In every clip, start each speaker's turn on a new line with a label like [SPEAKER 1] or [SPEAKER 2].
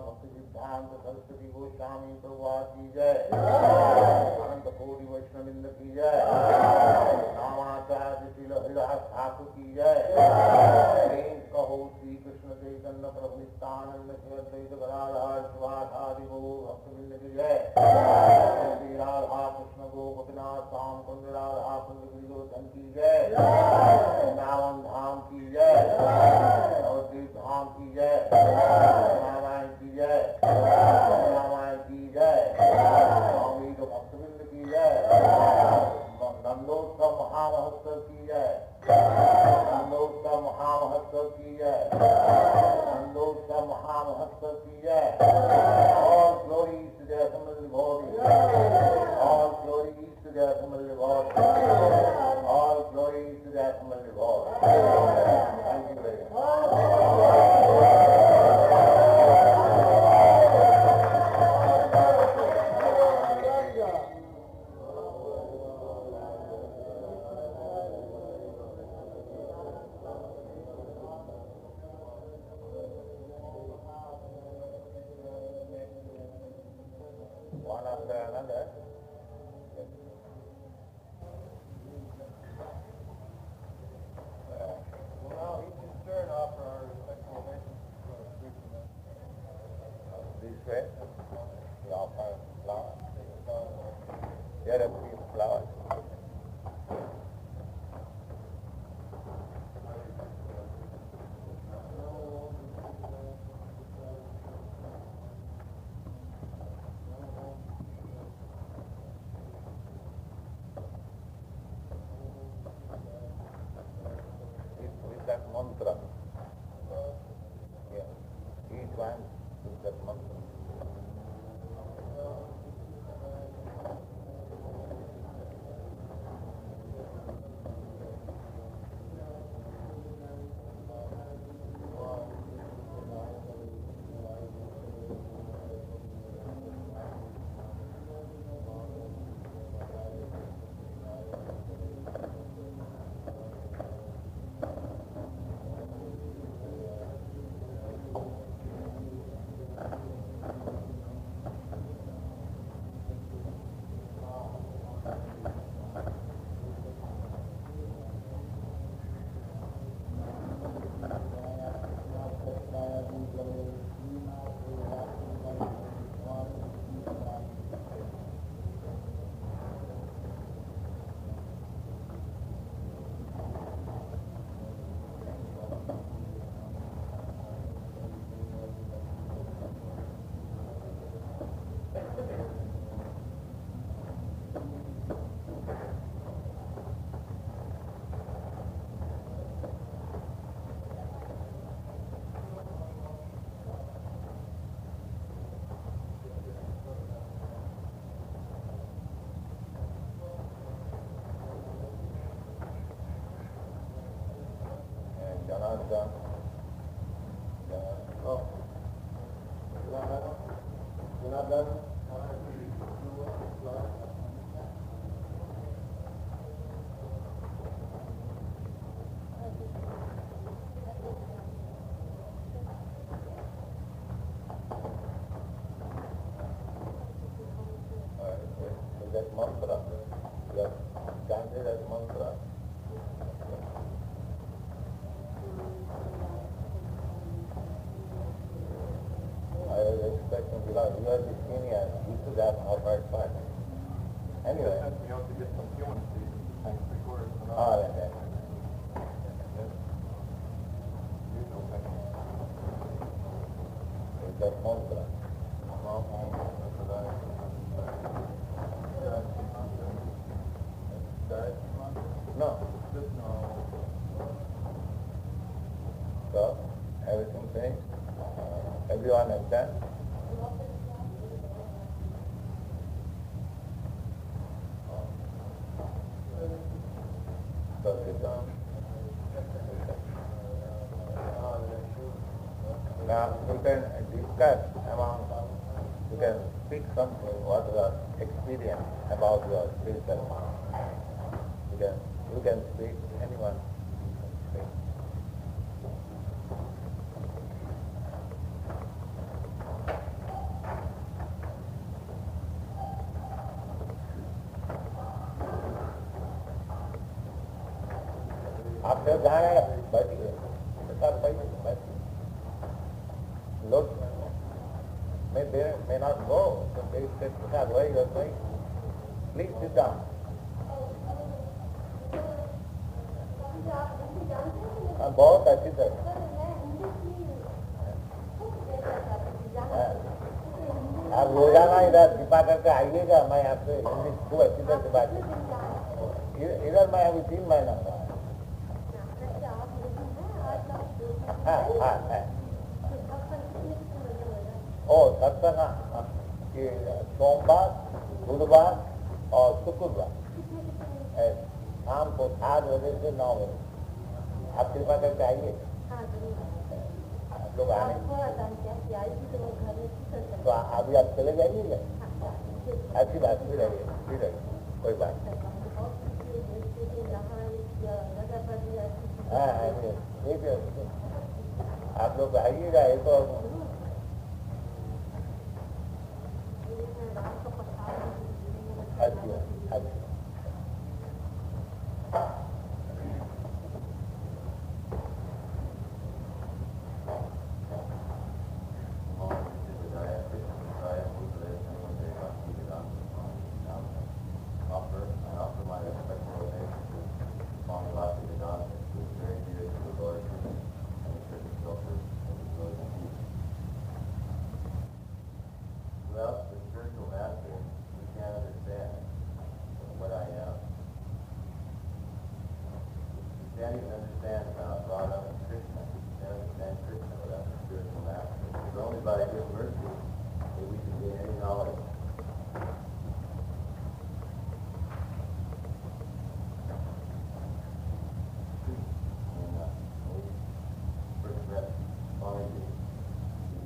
[SPEAKER 1] Bhaktivedanta Sarasvati Goswami Prabhupada ki jai. Ananta Koti Vaishnavrinda ki jai. Namacharya Srila Bhaktisiddhanta ki jai. Prem kaho Shri Krishna Chaitanya Prabhu Nityananda Shri Advaita Gadadhar Shivadhari Gaur Bhaktivinoda ki jai. Shri Radha Krishna Gopinath Sam Kund Radha Kund Giridhar ki jai. Vrndavana Dham ki jai. Navadvip Dham ki jai. Ramayana ki jai. Ramayana ki jai. Swami Bhaktivedanta ki jai. Nandotsav Mahamahotsav ki jai. Nandotsav Mahamahotsav ki jai. Nandotsav Mahamahotsav ki jai. All glories to their assembled devotees. All glories to their assembled devotees. All glories to their assembled devotees. Thank you very much. One after another. Now each in turn offer our respectful obeisance to our Krishna. This way, we offer flowers. Here are 3 flowers. With that mantra, each one with that mantra. Jonathan. Oh. Jonathan. That mantra, you have chanted that mantra. I was expecting, because you are the senior, you should have offered part. Anyway.
[SPEAKER 2] You have to get some fluency and record it.
[SPEAKER 1] Oh, okay. It's that mantra. No. So, everything finished? Everyone understand? So, sit down. Now, you can discuss among, you can speak something, what your experience about your spiritual mind. You can speak, anyone can speak. आप जब जाए बैठिए, साथ बैठिए. Look, may not go, so they said, where you are going? Please sit down. बहुत अच्छी तरह आप रोजाना इधर कृपा करके आइएगा. मैं आपसे इंग्लिश खूब अच्छी तरह से बात इधर मैं अभी 3 महीना हुआ है. ओ सत्संग सोमवार, बुधवार और शुक्रवार शाम को 7 बजे से 9 बजे. आप कृपा करके आइए. आप लोग आने तो अभी आप चले जाइएगा. अच्छी बात, फिर रहिए, कोई बात नहीं. हाँ ठीक है, आप लोग आइएगा. ये तो अच्छी अच्छी. Then you understand about Radha and Krishna. You understand Krishna without the spiritual master. It's only by His mercy that we can gain any knowledge. And we first met Swamiji. He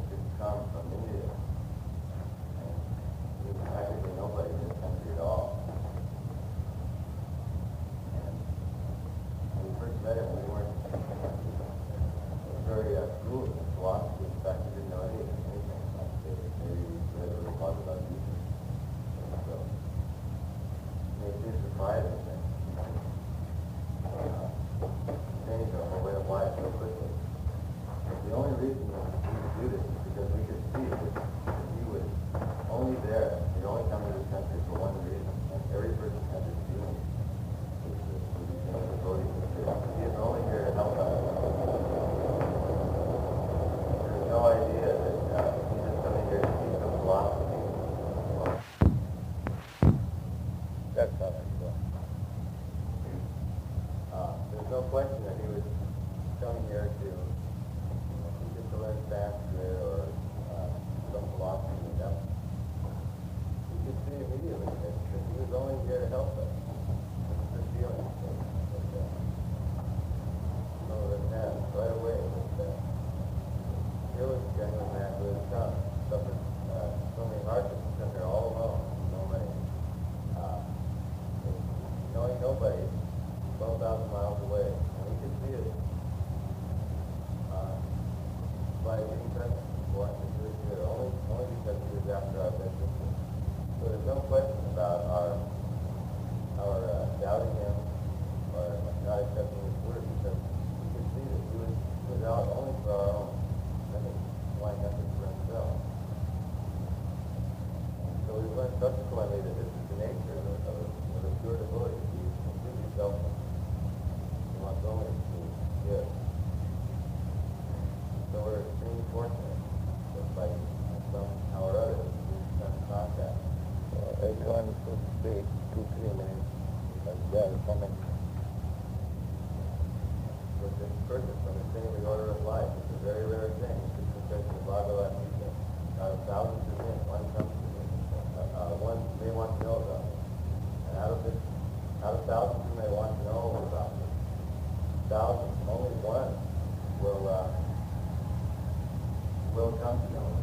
[SPEAKER 1] didn't come from India.
[SPEAKER 2] fortunate, just like somehow or other, we come in contact.
[SPEAKER 1] Everyone should wait 2-3 minutes because they are coming.
[SPEAKER 2] But this person from the thing in the order of life, it's a very rare thing. Krishna says in the Bhagavad Gita, out of thousands of men, one comes to me, one may want to know about it. And out of thousands who may want to know about it, thousands, only one will come to know it.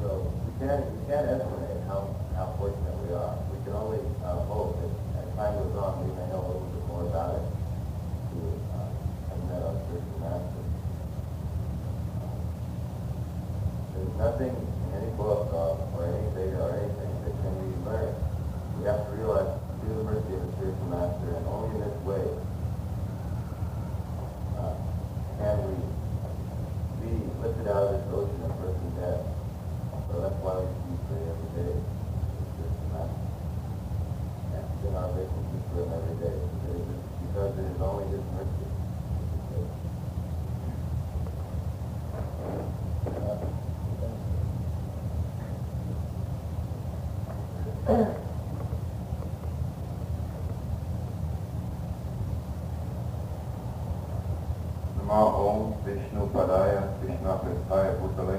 [SPEAKER 2] So we can't estimate how fortunate we are. We can only hope that as time goes on, we may know a little bit more about it to have met our spiritual master. There's nothing in any book or any data or anything that can be learned. We have to realize through the mercy of the spiritual master, and only in this way can we be lifted out of this ocean of birth and death. So that's why we pray every day. And in our relationship with him every day. Because it is only his mercy.
[SPEAKER 3] Namo Om Vishnu Padaya Krishna Prestaya Bhutale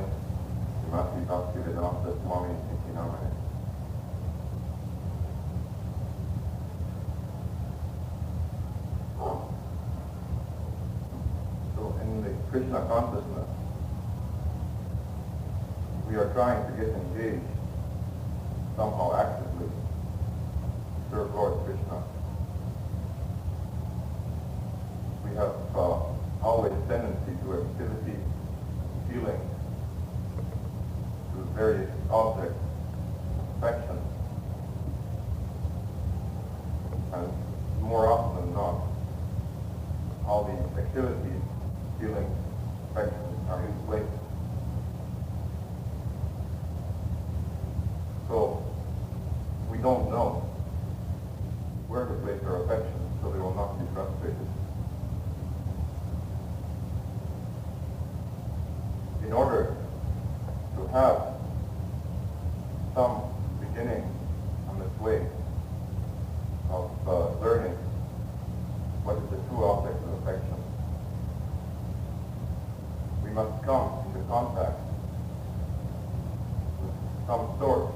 [SPEAKER 3] Srimad Bhaktivedanta Swami Prabhupada. So in the Krishna consciousness, we are trying to get engaged somehow actively to serve Lord Krishna. We have always tendency to activity, feeling, to various objects, affections, and more often than not, all these activities, feelings, affections are misplaced. So we don't know where to place our affections so they will not be frustrated. In order to have some beginning on this way of learning what is the true object of affection, we must come into contact with some source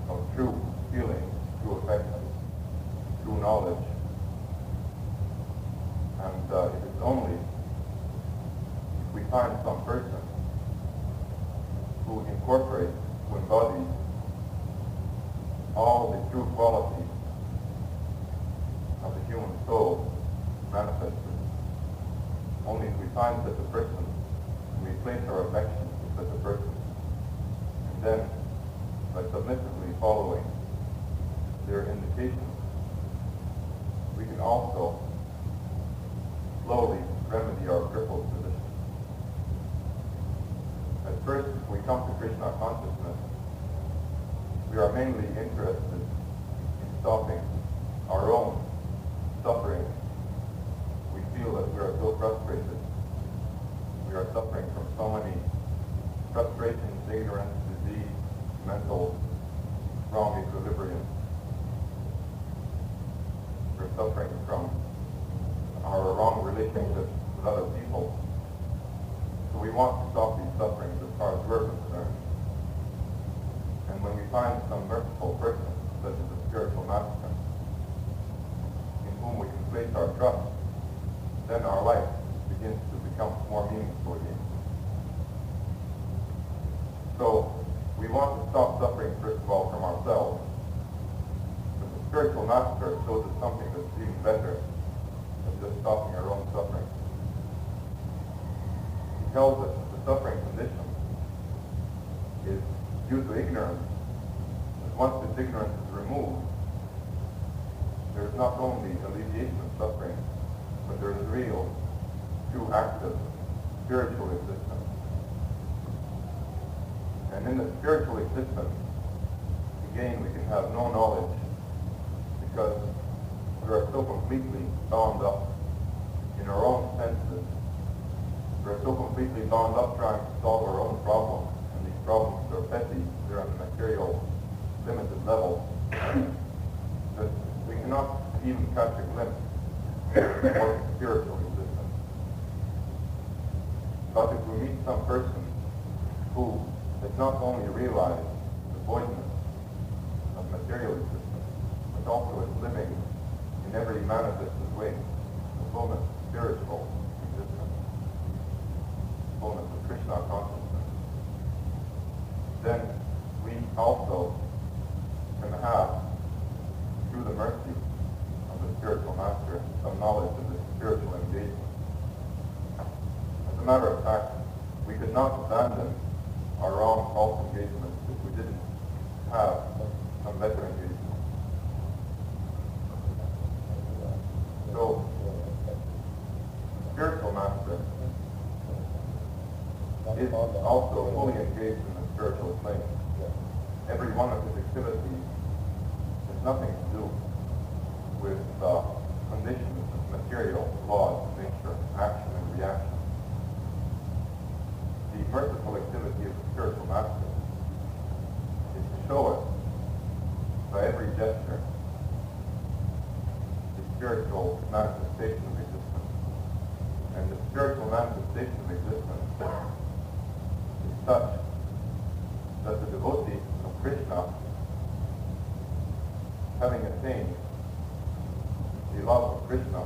[SPEAKER 3] of true feeling, true affection, true knowledge. And it is only we find some person who incorporates, who embodies all the true qualities of the human soul manifested. Only if we find such a person, we place our affection to such a person, and then by submissively following their indications, we can also slowly remedy our crippled position. At first, we come to Krishna consciousness, we are mainly interested in stopping our own suffering. We feel that we are so frustrated. We are suffering from so many frustrations, ignorance, disease, mental wrong equilibrium. We're suffering from our wrong relationships with other people. So we want to stop these sufferings as far as we're concerned. And when we find some merciful person, such as a spiritual master, in whom we can place our trust, then our life begins to become more meaningful again. So we want to stop suffering, first of all, from ourselves. But the spiritual master shows us something that's even better than just stopping our own suffering. Tells us that the suffering condition is due to ignorance. And once this ignorance is removed, there is not only alleviation of suffering, but there is real, true, active, spiritual existence. And in the spiritual existence, again, we can have no knowledge because we are so completely bound up in our own senses. We are so completely bound up trying to solve our own problems, and these problems are petty, they're on the material, limited level, that we cannot even catch a glimpse of what is spiritual existence. But if we meet some person who has not only realized the voidness of material existence, but also is living in every manifested way the fullness of spiritual existence, fullness of Krishna consciousness, then we also can have, through the mercy of the spiritual master, some knowledge of this spiritual engagement. As a matter of fact, we could not abandon our own false engagements if we didn't have some better engagement. So, the spiritual master is also fully engaged in the spiritual plane. Every one of his activities has nothing to do with conditions of material laws of nature, action and reaction. The merciful activity of the spiritual master is to show us by every gesture the spiritual manifestation of existence. And the spiritual manifestation of existence is such that the devotee of Krishna, having attained the love of Krishna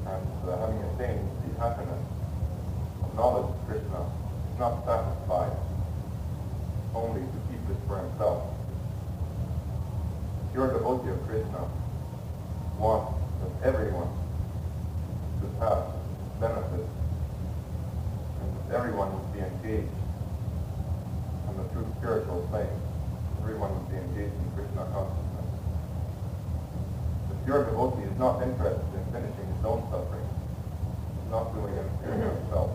[SPEAKER 3] and having attained the happiness of knowledge of Krishna, is not satisfied only to keep this for himself. The pure devotee of Krishna wants that everyone should have benefit and that everyone would be engaged on the true spiritual plane. Everyone would be engaged in Krishna consciousness. The pure devotee is not interested in finishing his own suffering. He's not doing anything for himself.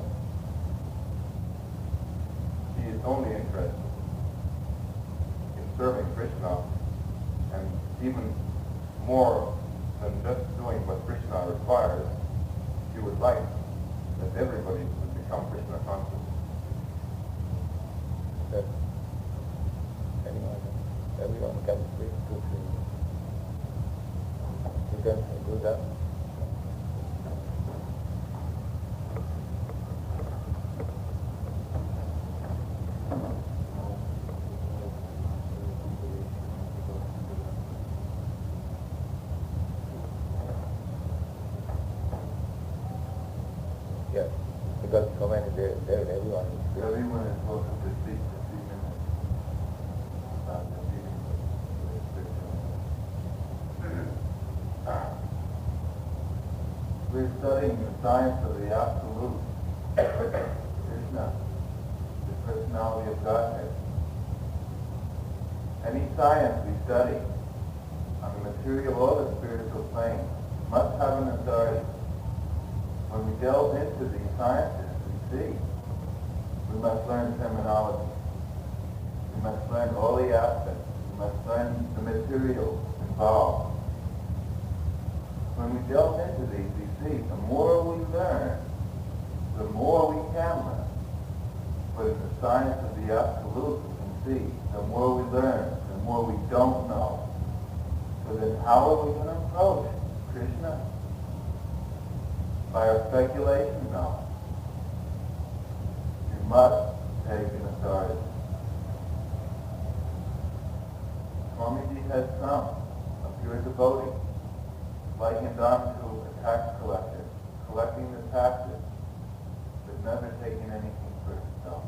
[SPEAKER 3] He is only interested in serving Krishna, and even more than just doing what Krishna requires, he would like that everybody would become Krishna conscious.
[SPEAKER 2] That everyone can speak to him. You can do that. Yes, because so many there everyone is speaking.
[SPEAKER 3] Everyone is welcome to speak for 3 minutes. We're studying the science of the Absolute, Krishna, the personality of Godhead. Any science we study on the material or the spiritual plane must have an authority. When we delve into these sciences, we see we must learn terminology. We must learn all the aspects. We must learn the materials involved. When we delve into these, we see the more we learn, the more we can learn. But in the science of the Absolute, we can see the more we learn, the more we don't know. So then how are we going to approach Krishna? By our speculation? No. We must take an authority. Swamiji has come, a pure devotee, likened on to a tax collector, collecting the taxes, but never taking anything for himself.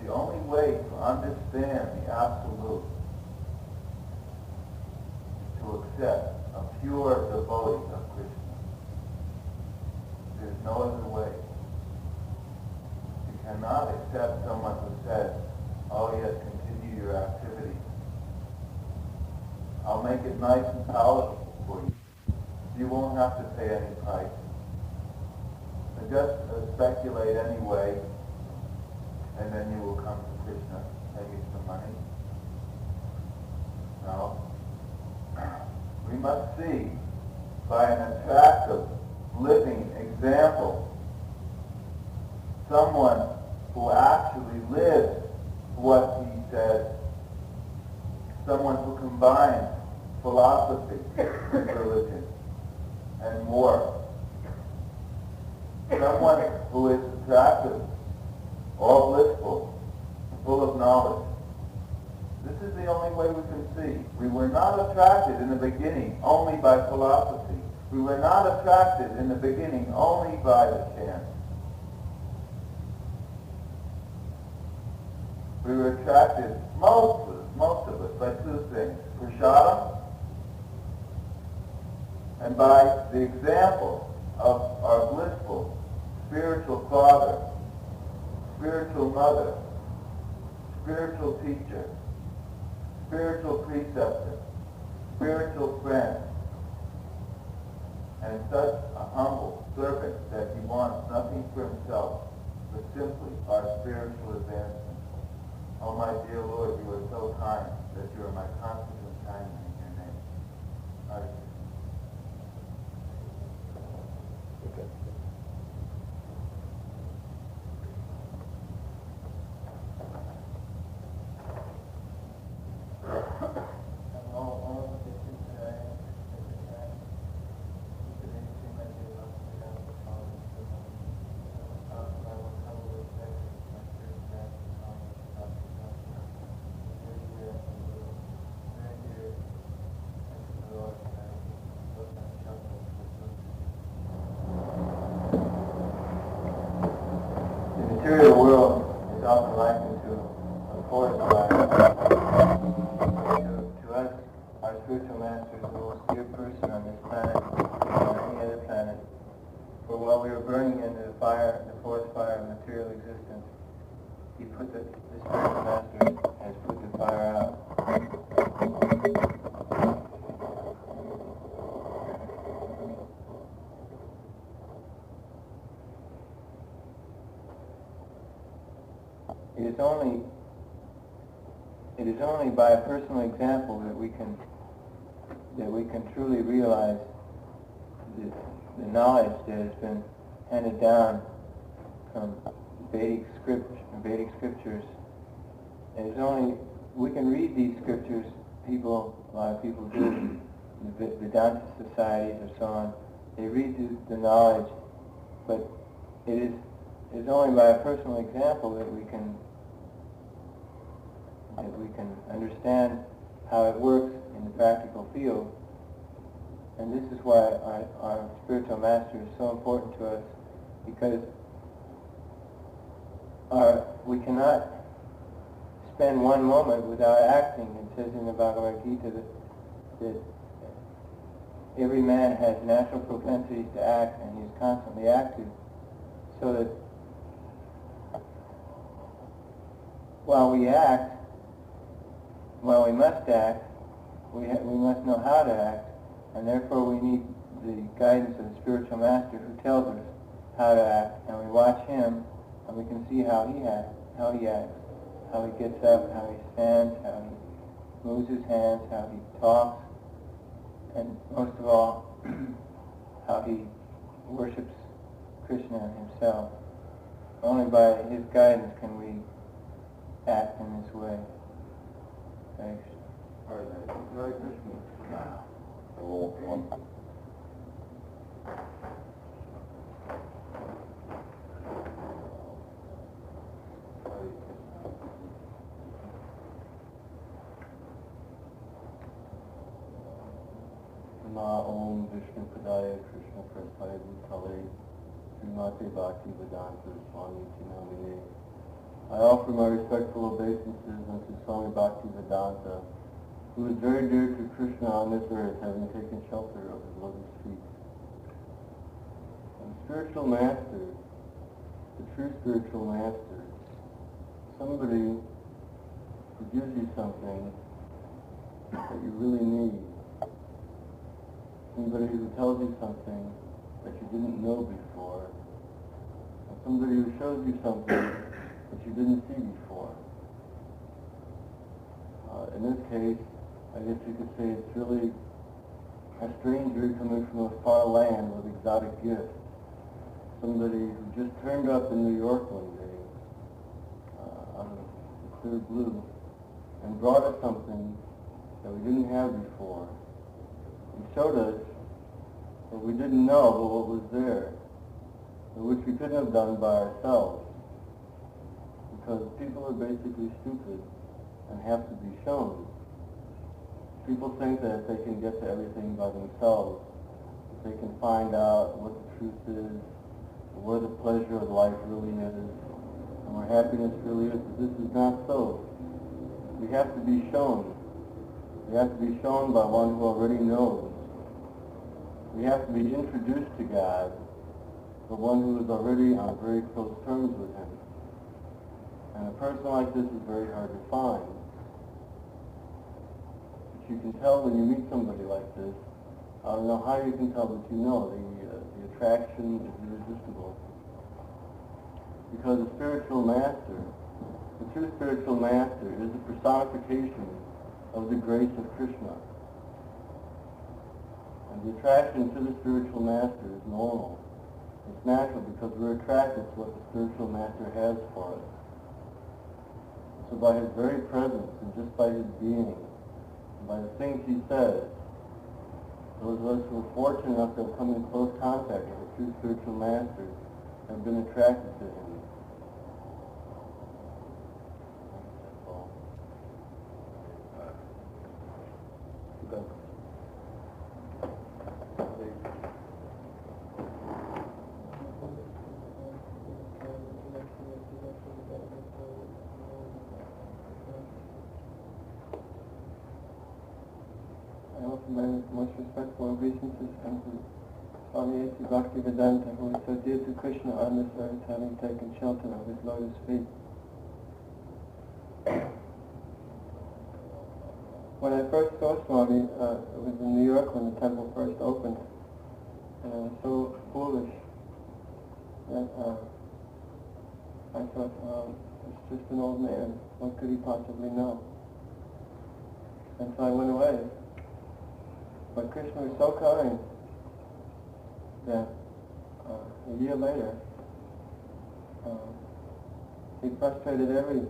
[SPEAKER 3] The only way to understand the Absolute is to accept a pure devotee of Krishna. There's no other way. You cannot accept someone who says, oh yes, continue your activity. I'll make it nice and palatable for you. You won't have to pay any price. So just speculate anyway, and then you will come to Krishna, pay you some money. No. We must see by an attractive, living example
[SPEAKER 1] someone who actually lives what he says, someone who combines philosophy with religion and more, someone who is attractive, all blissful, full of knowledge. This is the only way we can see. We were not attracted in the beginning only by philosophy. We were not attracted in the beginning only by the chant. We were attracted, most of us, by two things: prasadam, and by the example of our blissful spiritual father, spiritual mother, spiritual teacher, spiritual preceptor, spiritual friend, and such a humble servant that he wants nothing for himself but simply our spiritual advancement. Oh, my dear Lord, you are so kind that you are my constant companion in your name. Hare Krishna. The material world is often likened to a forest fire. To us, our spiritual masters, the most dear person on this planet, or any other planet, for while we were burning in the fire, the forest fire of material existence, he put the spiritual master has put the fire out. It is only by a personal example that we can truly realize the knowledge that has been handed down from Vedic scriptures. It is only we can read these scriptures. A lot of people do. The Vedanta societies or so on. They read the knowledge, but it is only by a personal example that we can understand how it works in the practical field. And this is why our spiritual master is so important to us, because we cannot spend one moment without acting. It says in the Bhagavad Gita that every man has natural propensities to act, and he is constantly active, so that while we must act, we must know how to act, and therefore we need the guidance of the spiritual master who tells us how to act, and we watch him, and we can see how he acts, how he gets up, how he stands, how he moves his hands, how he talks, and most of all, how he worships Krishna himself. Only by his guidance can we act in this way. Thanks.
[SPEAKER 3] Hare Krishna.
[SPEAKER 2] Om Vishnu Padaya Krishna Prasthaya Bhutale Srimad Bhaktivedanta Swami Prabhupada. I offer my respectful obeisances unto Swami Bhaktivedanta, who is very dear to Krishna on this earth, having taken shelter of his lotus feet. And spiritual master, the true spiritual master, somebody who gives you something that you really need. Somebody who tells you something that you didn't know before. And somebody who shows you something that you didn't see before. In this case, I guess you could say it's really a stranger coming from a far land with exotic gifts.
[SPEAKER 4] somebody who just turned up in New York one day, out of the clear blue, and brought us something that we didn't have before. He showed us what we didn't know, but what was there, which we couldn't have done by ourselves, because people are basically stupid and have to be shown. People think that if they can get to everything by themselves, they can find out what the truth is, where the pleasure of life really is, and where happiness really is. But this is not so. We have to be shown. We have to be shown by one who already knows. We have to be introduced to God by one who is already on very close terms with Him. And a person like this is very hard to find. But you can tell when you meet somebody like this. I don't know how you can tell, but you know the attraction is irresistible. Because the spiritual master, the true spiritual master, is the personification of the grace of Krishna. And the attraction to the spiritual master is normal. It's natural because we're attracted to what the spiritual master has for us. So by his very presence and just by his being, and by the things he says, those of us who are fortunate enough to have come in close contact with the true spiritual master have been attracted to him. Most respectful obeisances unto Swami Bhaktivedanta, who is so dear to Krishna on this earth, having taken shelter of his lotus feet. When I first saw Swami, it was in New York when the temple first opened, and I was so foolish that I thought, it's just an old man. What could he possibly know? And so I went away. But Krishna was so kind that a year later, he frustrated every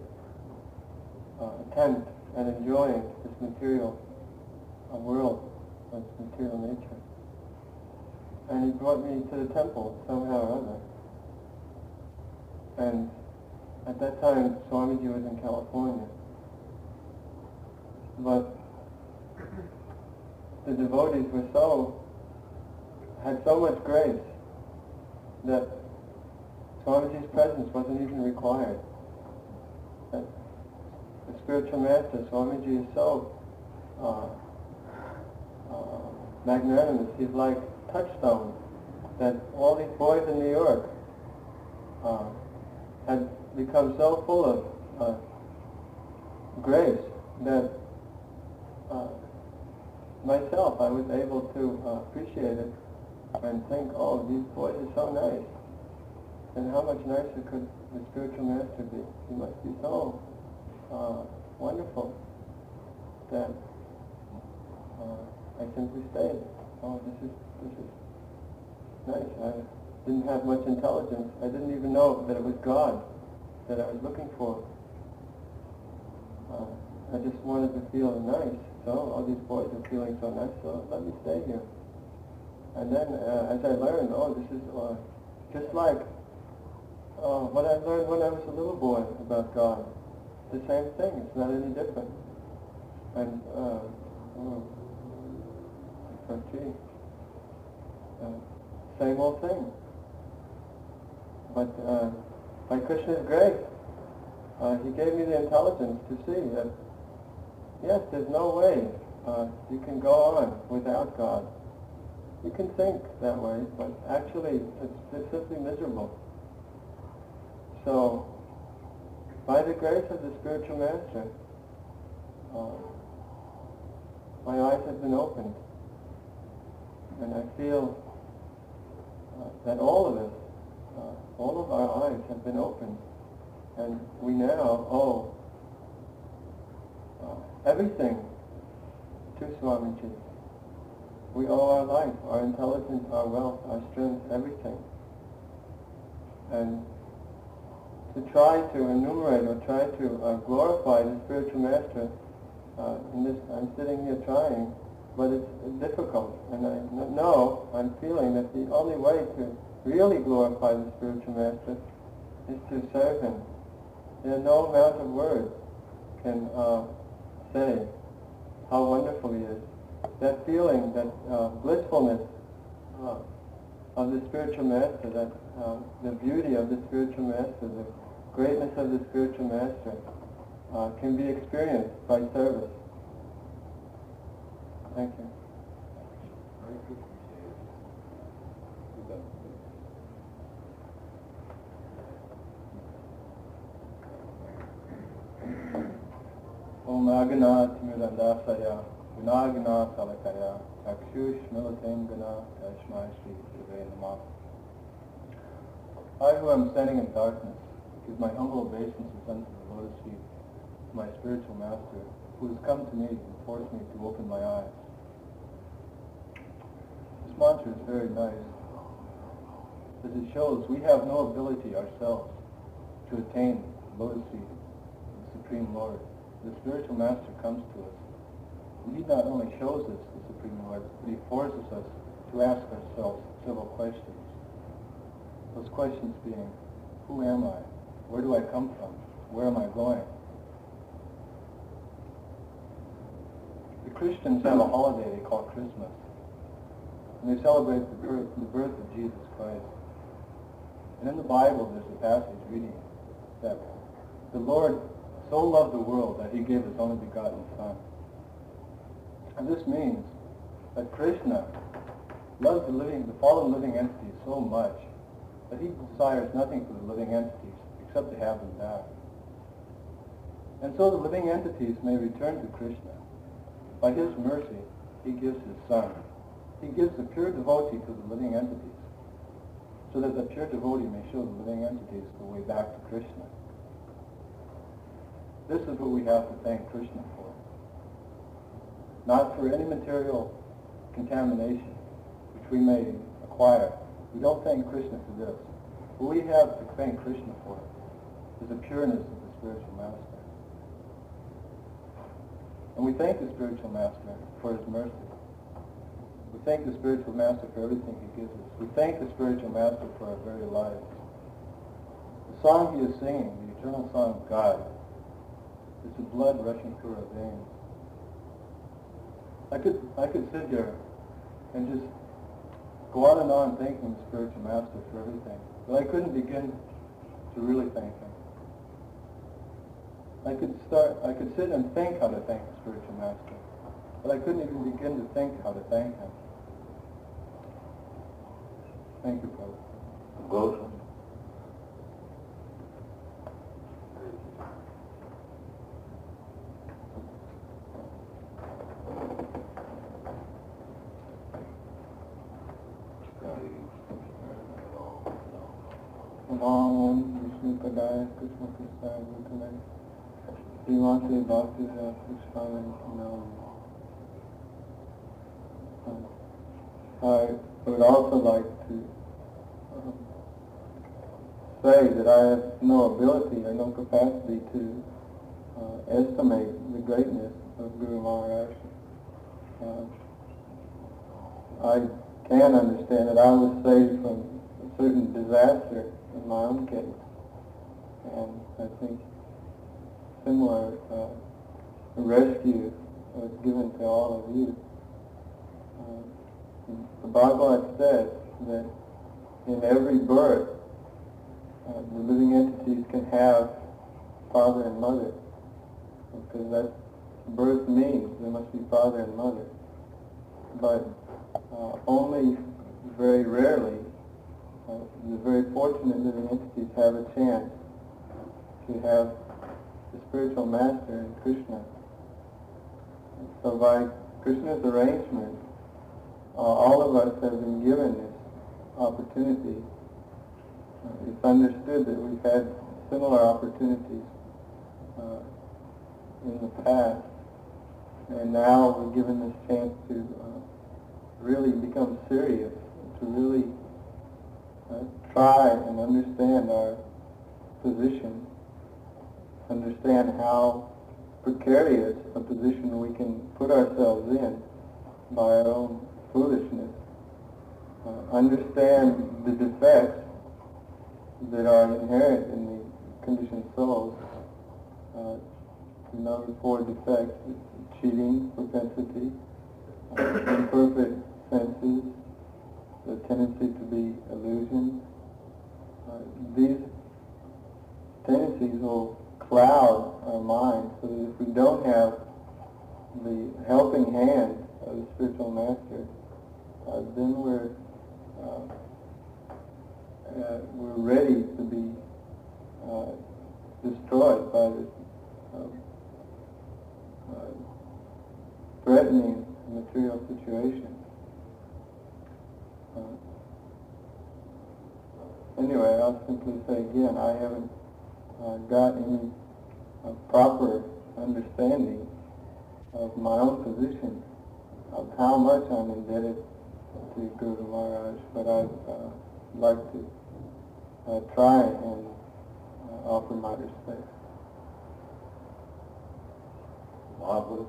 [SPEAKER 4] attempt at enjoying this material world, its material nature. And he brought me to the temple somehow or other. And at that time, Swamiji was in California. But the devotees had so much grace that Swamiji's presence wasn't even required. That the spiritual master, Swamiji, is so magnanimous. He's like touchstone, that all these boys in New York had become so full of grace that myself, I was able to appreciate it and think, oh, these boys are so nice. And how much nicer could the spiritual master be? He must be so wonderful that I simply stayed. Oh, this is nice. I didn't have much intelligence. I didn't even know that it was God that I was looking for. I just wanted to feel nice. So all these boys are feeling so nice, so let me stay here. And then as I learned, this is just like what I learned when I was a little boy about God. The same thing, it's not any different. And, same old thing. But by Krishna's grace, he gave me the intelligence to see that yes, there's no way you can go on without God. You can think that way, but actually it's simply miserable. So, by the grace of the spiritual master, my eyes have been opened, and I feel that all of us, all of our eyes have been opened, and we now owe everything to Swamiji. We owe our life, our intelligence, our wealth, our strength, everything. and to try to enumerate or try to glorify the spiritual master. I'm sitting here trying, but it's difficult, and I know, I'm feeling that the only way to really glorify the spiritual master is to serve him. No amount of words can say how wonderful he is. That feeling, that blissfulness of the spiritual master, that the beauty of the spiritual master, the greatness of the spiritual master can be experienced by service. Thank you. Om Aganat Mirandasaya, Gunagana Salakaya, Chakshush Militam Gana, Tashmai Shri Vyāsa. I who am standing in darkness, give my humble obeisances unto the lotus feet of my spiritual master, who has come to me and forced me to open my eyes. This mantra is very nice, as it shows we have no ability ourselves to attain the lotus feet of the Supreme Lord. The spiritual master comes to us. He not only shows us the Supreme Lord, but he forces us to ask ourselves several questions. Those questions being, who am I? Where do I come from? Where am I going? The Christians have a holiday they call Christmas, and they celebrate the birth of Jesus Christ. And in the Bible there's a passage reading that the Lord so loved the world that he gave his only begotten Son. And this means that Krishna loves the fallen living entities so much that he desires nothing for the living entities except to have them back. And so the living entities may return to Krishna. By his mercy, he gives his Son. He gives the pure devotee to the living entities, so that the pure devotee may show the living entities the way back to Krishna. This is what we have to thank Krishna for. Not for any material contamination which we may acquire. We don't thank Krishna for this. What we have to thank Krishna for is the pureness of the spiritual master. And we thank the spiritual master for his mercy. We thank the spiritual master for everything he gives us. We thank the spiritual master for our very lives. The song he is singing, the eternal song of God, is the blood rushing through our veins. I could sit here and just go on and on thanking the spiritual master for everything, but I couldn't begin to really thank him. I could sit and think how to thank the spiritual master, but I couldn't even begin to think how to thank him. Thank you, brother.
[SPEAKER 3] Goswami.
[SPEAKER 4] Padaya Krishna Krishna Bhutane Srimati Bhaktivedanta Swami Prabhupada. I would also like to say that I have no ability or no capacity to estimate the greatness of Guru Maharaj. I can understand that I was saved from a certain disaster in my own case. And I think similar rescue was given to all of you. The Bhagavad says that in every birth, the living entities can have father and mother, because that's birth means there must be father and mother. But only very rarely the very fortunate living entities have a chance to have the spiritual master in Krishna. So by Krishna's arrangement, all of us have been given this opportunity. It's understood that we've had similar opportunities in the past, and now we're given this chance to really become serious, to really try and understand our position, understand how precarious a position we can put ourselves in by our own foolishness, understand the defects that are inherent in the conditioned souls. Number 4 defects: cheating propensity, imperfect senses, the tendency to be illusions. These tendencies will cloud our minds, so that if we don't have the helping hand of the spiritual master, then we're ready to be destroyed by this threatening material situation. Anyway, I'll simply say again, I haven't got any proper understanding of my own position, of how much I'm indebted to Guru Maharaj, but I'd like to try and offer my respect.
[SPEAKER 2] Mahaprabhu.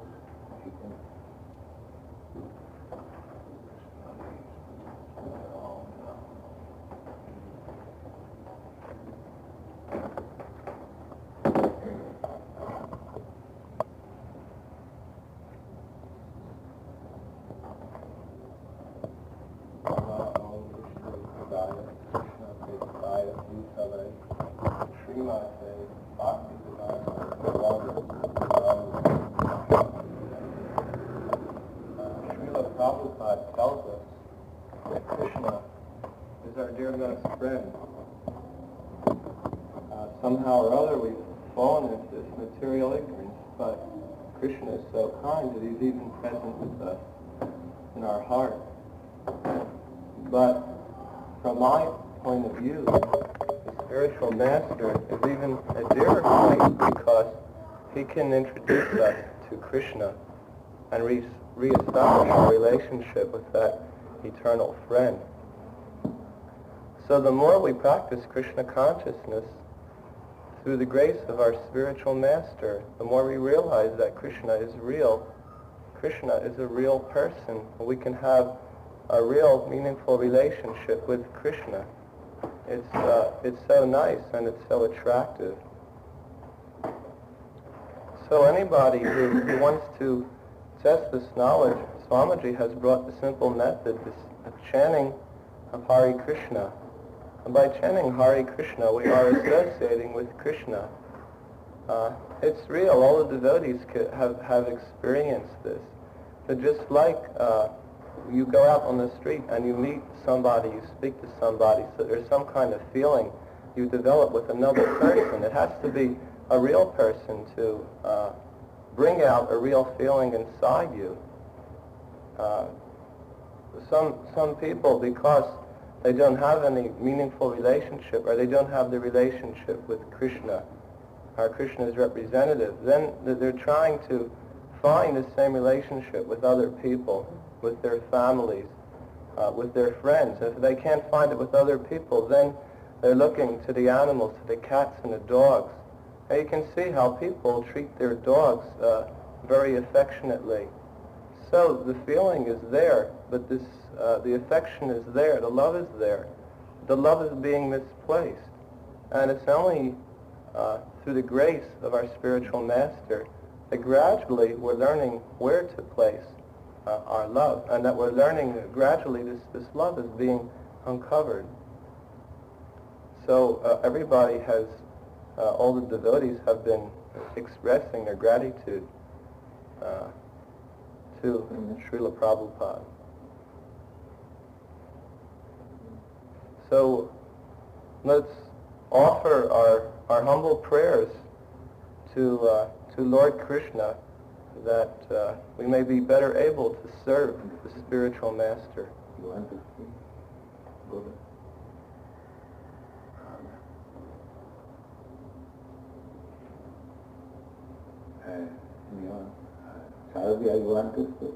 [SPEAKER 2] Srila Prabhupada tells us that Krishna is our dear best friend. Somehow or other we've fallen into this material ignorance, but Krishna is so kind that he's even present with us in our heart. But from my point of view, the spiritual master is even a dearer friend because he can introduce us to Krishna and reestablish our relationship with that eternal friend. So the more we practice Krishna consciousness through the grace of our spiritual master, the more we realize that Krishna is real. Krishna is a real person. We can have a real meaningful relationship with Krishna. It's so nice and it's so attractive. So anybody who wants to test this knowledge, Swamiji has brought the simple method, this chanting of Hare Krishna. And by chanting Hare Krishna, we are associating with Krishna. It's real. All the devotees have experienced this. But just like you go out on the street and you meet somebody, you speak to somebody, so there's some kind of feeling you develop with another person. It has to be a real person to bring out a real feeling inside you. Some people, because they don't have any meaningful relationship, or they don't have the relationship with Krishna, or Krishna's representative, then they're trying to find the same relationship with other people, with their families, with their friends. If they can't find it with other people, then they're looking to the animals, to the cats and the dogs. And you can see how people treat their dogs very affectionately. So the feeling is there, but the affection is there, the love is there. The love is being misplaced. And it's only through the grace of our spiritual master that gradually we're learning where to place our love, and that we're learning that gradually this love is being uncovered. So everybody has, all the devotees have been expressing their gratitude to Srila Prabhupada. So let's offer our humble prayers to Lord Krishna, that we may be better able to serve the spiritual master. You want to speak? Go ahead. Sarasvati, you want to speak?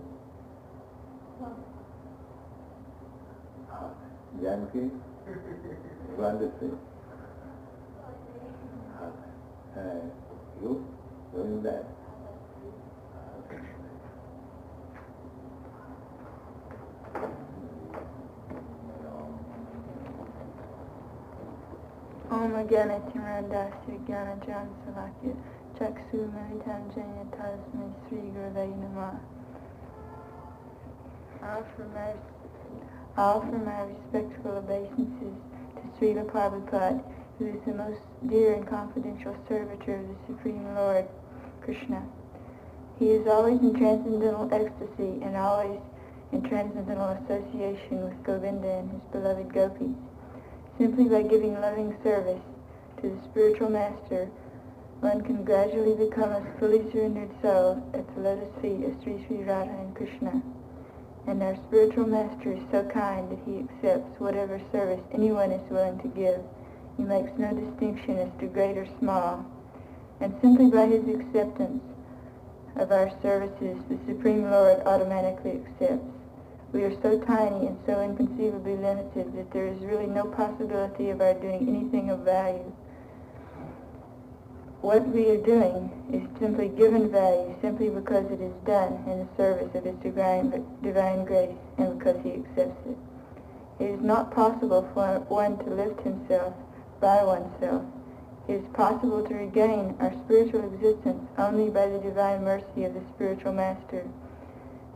[SPEAKER 2] Janki? You want to say? You doing that?
[SPEAKER 5] Om Agana Tiranda Srigana Jan Salakya Chaksu Manitam Janya Tasmi Sri Gurve Nama. I offer my respectful obeisances to Srila Prabhupada, who is the most dear and confidential servitor of the Supreme Lord, Krishna. He is always in transcendental ecstasy and always in transcendental association with Govinda and his beloved gopis. Simply by giving loving service to the spiritual master, one can gradually become a fully surrendered soul at the lotus feet of Sri Radha and Krishna. And our spiritual master is so kind that he accepts whatever service anyone is willing to give. He makes no distinction as to great or small. And simply by his acceptance of our services, the Supreme Lord automatically accepts. We are so tiny and so inconceivably limited that there is really no possibility of our doing anything of value. What we are doing is simply given value simply because it is done in the service of His divine grace and because He accepts it. It is not possible for one to lift himself by oneself. It is possible to regain our spiritual existence only by the divine mercy of the spiritual master.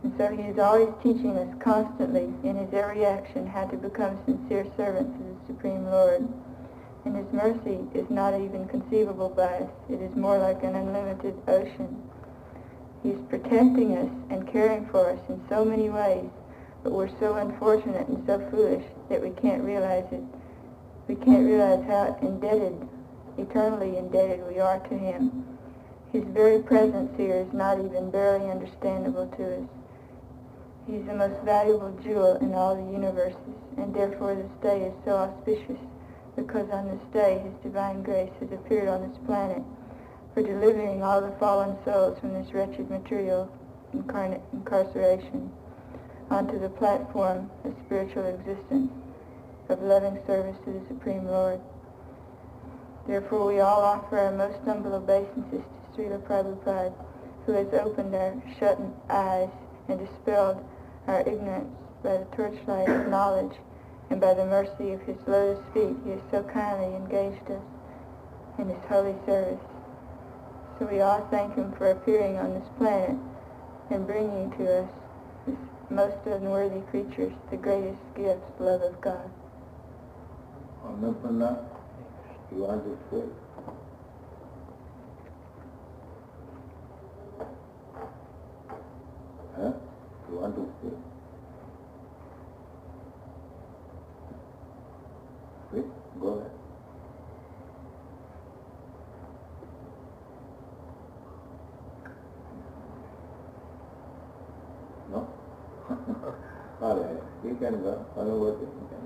[SPEAKER 5] And so He is always teaching us constantly in His every action how to become sincere servants of the Supreme Lord. And His mercy is not even conceivable by us. It is more like an unlimited ocean. He is protecting us and caring for us in so many ways, but we're so unfortunate and so foolish that we can't realize it. We can't realize how indebted, eternally indebted we are to Him. His very presence here is not even barely understandable to us. He's the most valuable jewel in all the universes, and therefore this day is so auspicious, because on this day His divine grace has appeared on this planet for delivering all the fallen souls from this wretched material incarceration onto the platform of spiritual existence, of loving service to the Supreme Lord. Therefore we all offer our most humble obeisances to Srila Prabhupada, who has opened our shut eyes and dispelled our ignorance by the torchlight of knowledge, and by the mercy of His lotus feet He has so kindly engaged us in His holy service. So we all thank Him for appearing on this planet and bringing to us, this most unworthy creatures, the greatest gift, love of God.
[SPEAKER 2] Annapurna, you want to say? Huh? You want to say? Please, go ahead. No? All right, you can go. Follow what you can.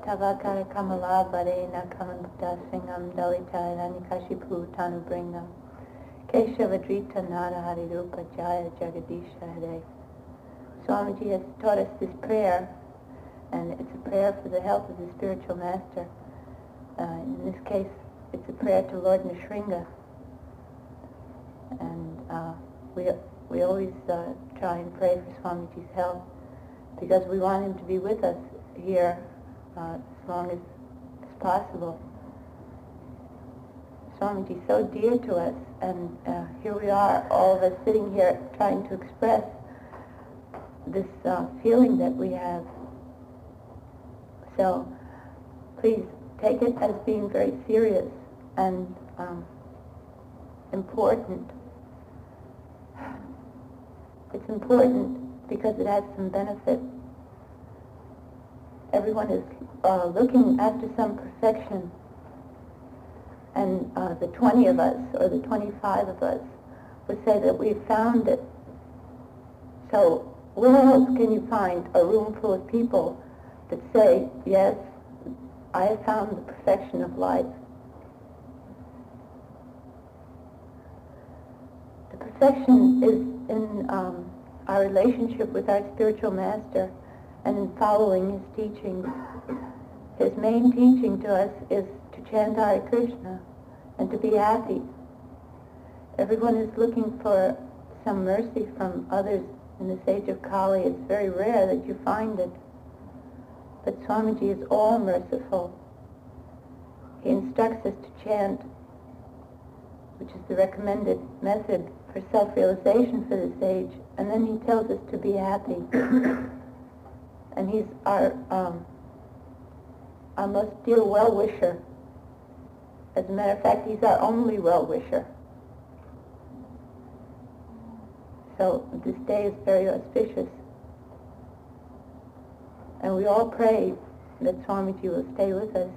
[SPEAKER 5] Tavakara Kamala Barena Kamanta Singam Dalita Ranikashipu Tanu Bringam Keshavadrita Nara Harirupa Jaya Jagadisha Hare. Swamiji has taught us this prayer, and it's a prayer for the health of the spiritual master. In this case, it's a prayer to Lord Nrsimha, and we always try and pray for Swamiji's health because we want him to be with us here as long as possible. Swamiji is so dear to us, and here we are, all of us sitting here trying to express this feeling that we have. So please take it as being very serious and important. It's important because it has some benefit. Everyone is looking after some perfection, and the 20 of us or the 25 of us would say that we've found it. So
[SPEAKER 6] where else can you find a room full of people that say, yes, I have found the perfection of life? The perfection is in our relationship with our spiritual master and in following his teachings. His main teaching to us is to chant Hare Krishna and to be happy. Everyone is looking for some mercy from others in this age of Kali. It's very rare that you find it. But Swamiji is all merciful. He instructs us to chant, which is the recommended method for self-realization for this age, and then he tells us to be happy. And he's our most dear well-wisher. As a matter of fact, he's our only well-wisher. So this day is very auspicious. And we all pray that Swamiji will stay with us.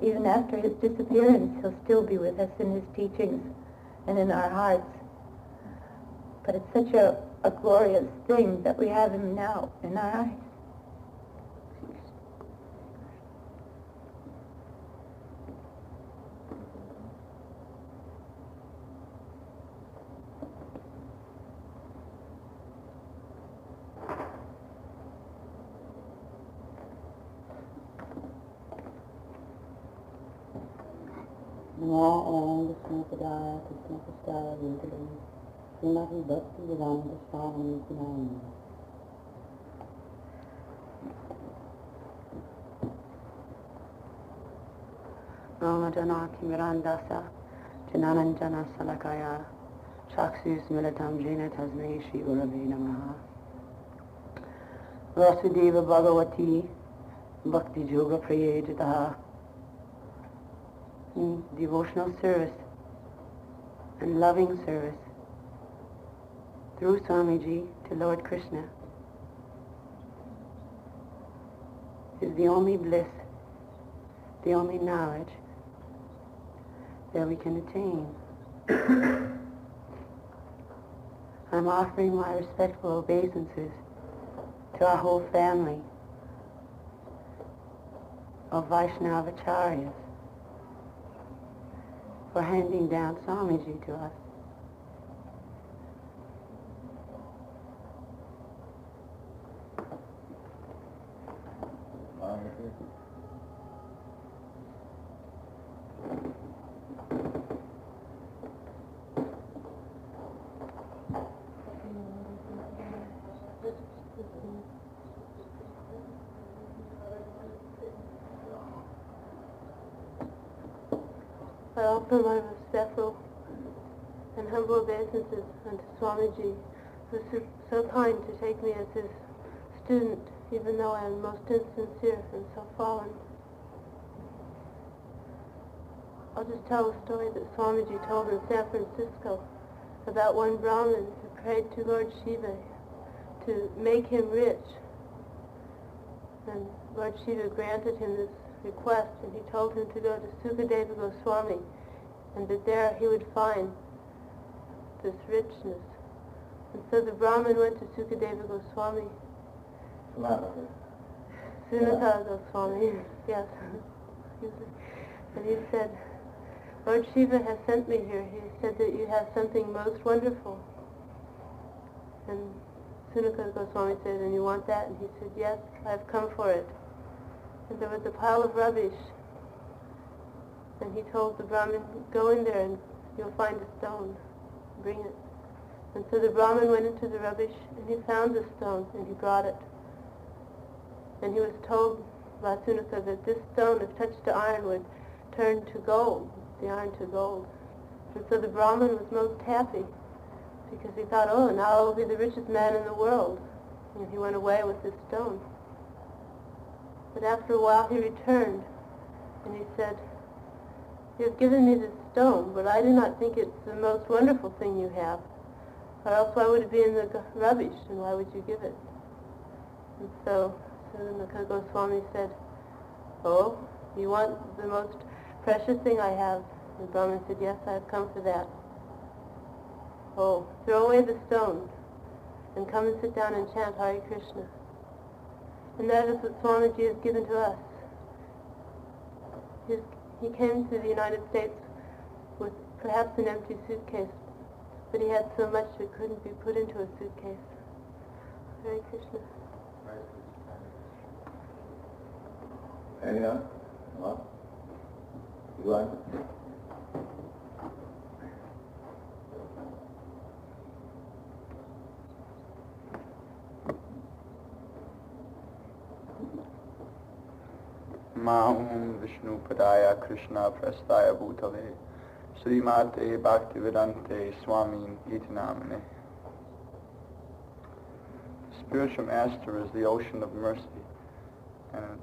[SPEAKER 6] Even after his disappearance, he'll still be with us in his teachings and in our hearts. But it's such a glorious thing that we have him now in our eyes.
[SPEAKER 7] Namo Om Vishnu Padaya Krishna Pastaya Vintalam Srimad Bhaktivedanta Swami Prabhupada. Ramadana Kimirandasa Janananjana Salakaya Chaksus Militam Jena Tasmei Shri Gurave Namaha. Vasudeva Bhagavati Bhakti Yoga Prayejitaha. Devotional service and loving service through Swamiji to Lord Krishna is the only bliss, the only knowledge that we can attain. I'm offering my respectful obeisances to our whole family of Vaishnavacharyas for handing down Swamiji to us.
[SPEAKER 6] I offer my respectful and humble obeisances unto Swamiji, who is so kind to take me as his student, even though I am most insincere and so fallen. I'll just tell a story that Swamiji told in San Francisco about one Brahmin who prayed to Lord Shiva to make him rich. And Lord Shiva granted him this request, and he told him to go to Sukadeva Goswami, and that there he would find this richness. And so the Brahmin went to Sukadeva Goswami. Sunaka Goswami, yes. And he said, Lord Shiva has sent me here. He said that you have something most wonderful. And Sunaka Goswami said, and you want that? And he said, yes, I've come for it. And there was a pile of rubbish. And he told the Brahmin, go in there and you'll find a stone. Bring it. And so the Brahmin went into the rubbish and he found the stone and he brought it. And he was told by Sunaka that this stone, if touched to iron, would turn to gold, the iron to gold. And so the Brahmin was most happy because he thought, oh, now I'll be the richest man in the world. And he went away with this stone. But after a while he returned and he said, you have given me this stone, but I do not think it's the most wonderful thing you have. Or else why would it be in the rubbish, and why would you give it? And so Sunaka Goswami said, oh, you want the most precious thing I have? And Brahman said, yes, I have come for that. Oh, throw away the stone. and come and sit down and chant Hare Krishna. And that is what Swamiji has given to us. He came to the United States with perhaps an empty suitcase, but he had so much that couldn't be put into a suitcase. Hare Krishna.
[SPEAKER 1] Anyone? What? You want?
[SPEAKER 4] Mahum Vishnu Padaya Krishna Prastaya Bhutale Srimad Bhaktivedanta Swami Itinamane. Spiritual Master is the ocean of mercy, and